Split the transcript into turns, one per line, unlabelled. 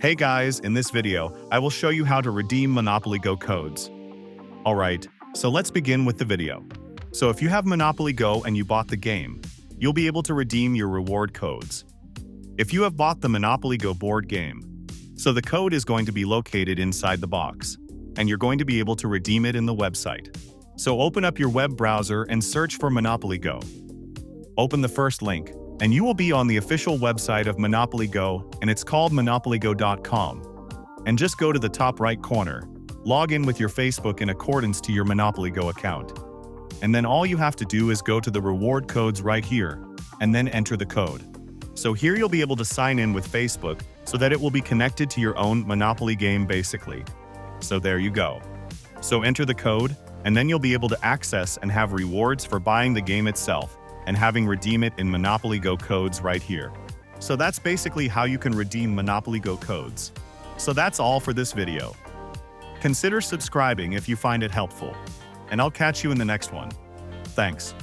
Hey guys, in this video, I will show you how to redeem Monopoly Go codes. Alright, so let's begin with the video. So if you have Monopoly Go and you bought the game, you'll be able to redeem your reward codes. If you have bought the Monopoly Go board game, so the code is going to be located inside the box, and you're going to be able to redeem it in the website. So open up your web browser and search for Monopoly Go. Open the first link, and you will be on the official website of Monopoly Go, and it's called monopolygo.com. And just go to the top right corner, log in with your Facebook in accordance to your Monopoly Go account. And then all you have to do is go to the reward codes right here, and then enter the code. So here you'll be able to sign in with Facebook so that it will be connected to your own Monopoly game basically. So there you go. So enter the code, and then you'll be able to access and have rewards for buying the game itself, and having redeem it in Monopoly Go codes right here. So that's basically how you can redeem Monopoly Go codes. So that's all for this video. Consider subscribing if you find it helpful, and I'll catch you in the next one. Thanks.